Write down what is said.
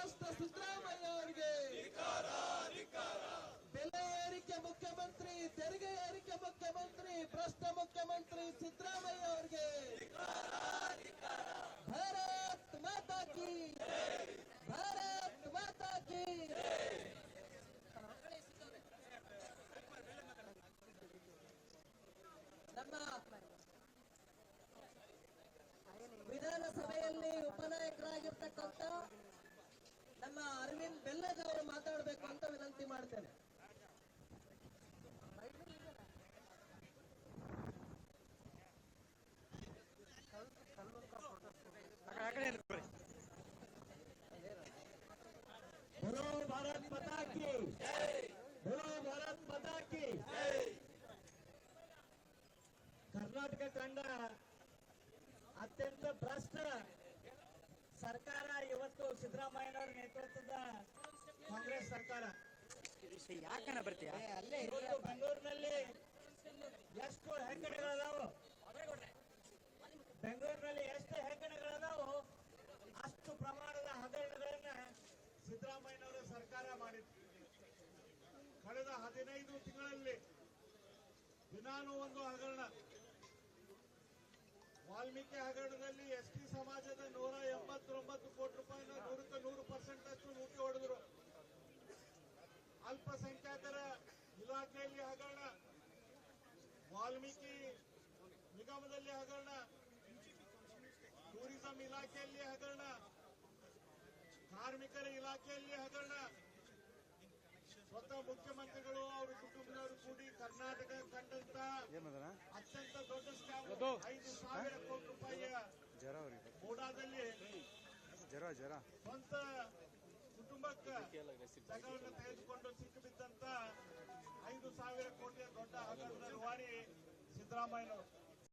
ಭ್ರಷ್ಟ ಸಿದ್ದರಾಮಯ್ಯ ಅವರಿಗೆ, ಬೆಲೆ ಏರಿಕೆ ಮುಖ್ಯಮಂತ್ರಿ, ತೆರಿಗೆ ಏರಿಕೆ ಮುಖ್ಯಮಂತ್ರಿ, ಭ್ರಷ್ಟ ಮುಖ್ಯಮಂತ್ರಿ ಸಿದ್ದರಾಮಯ್ಯ ಅವರಿಗೆ ಭಾರತ್ ಮಾತಾ ಕಿ, ಭಾರತ್ ಮಾತಾ ಕಿ. ನಮ್ಮ ವಿಧಾನಸಭೆಯಲ್ಲಿ ಉಪನಾಯಕರಾಗಿರ್ತಕ್ಕಂಥ ನಮ್ಮ ಅರವಿಂದ್ ಬೆಲ್ಲದ್ ಅವರು ಮಾತಾಡಬೇಕು ಅಂತ ವಿನಂತಿ ಮಾಡ್ತೇನೆ. बोलो भारत माता की, बोलो भारत माता की. ಕರ್ನಾಟಕ ಕಂಡ ಅತ್ಯಂತ ಭ್ರಷ್ಟ ಸರ್ಕಾರ ಇವತ್ತು ಸಿದ್ದರಾಮಯ್ಯನವರ ನೇತೃತ್ವದ ಕಾಂಗ್ರೆಸ್ ಸರ್ಕಾರ. ಯಾಕನ ಬರ್ತೀಯ? ಬೆಂಗಳೂರಿನಲ್ಲಿ ಎಷ್ಟು ಹೆಗ್ಗಣಗಳದಾವು, ಬೆಂಗಳೂರಿನಲ್ಲಿ ಎಷ್ಟು ಹೆಗ್ಗಣಗಳದಾವು ಅಷ್ಟು ಪ್ರಮಾಣದ ಹಗರಣಗಳನ್ನ ಸಿದ್ದರಾಮಯ್ಯನವರ ಸರ್ಕಾರ ಮಾಡಿತ್ತು. ಕಳೆದ 15 ತಿಂಗಳಲ್ಲಿ ದಿನಾನೂ ಒಂದು ಹಗರಣ. ವಾಲ್ಮೀಕಿ ಹಗರಣದಲ್ಲಿ ಎಸ್ಟಿ ಸಮಾಜದ 189 ಕೋಟಿ ರೂಪಾಯಿನ 100ಕ್ಕೆ 100% ಅಷ್ಟು ಲೂಟಿ ಹೊಡೆದರು. ಅಲ್ಪಸಂಖ್ಯಾತರ ಇಲಾಖೆಯಲ್ಲಿ ಹಗರಣ, ವಾಲ್ಮೀಕಿ ನಿಗಮದಲ್ಲಿ ಹಗರಣ, ಟೂರಿಸಂ ಇಲಾಖೆಯಲ್ಲಿ ಹಗರಣ, ಕಾರ್ಮಿಕರ ಇಲಾಖೆಯಲ್ಲಿ ಹಗರಣ. ಸ್ವತಃ ಮುಖ್ಯಮಂತ್ರಿಗಳು ಅವರ ಕುಟುಂಬದವರು ಕೂಡಿ ಕರ್ನಾಟಕ ಕಂಡಂತ ಅತ್ಯಂತ ದೊಡ್ಡ ಸ್ಕ್ಯಾಮ್ 5,000 ಕೋಟಿ ರೂಪಾಯಿಯ ಮೂಡಾದಲ್ಲಿ ಸ್ವಂತ ಕುಟುಂಬಕ್ಕೆ ಜಾಗವನ್ನು ತೆಗೆದುಕೊಂಡು ಸಿಕ್ಕಿಬಿದ್ದಂತ 5,000 ಕೋಟಿಯ ದೊಡ್ಡ ಹಗರಣದ ರೂವಾರಿ ಸಿದ್ದರಾಮಯ್ಯನವರು.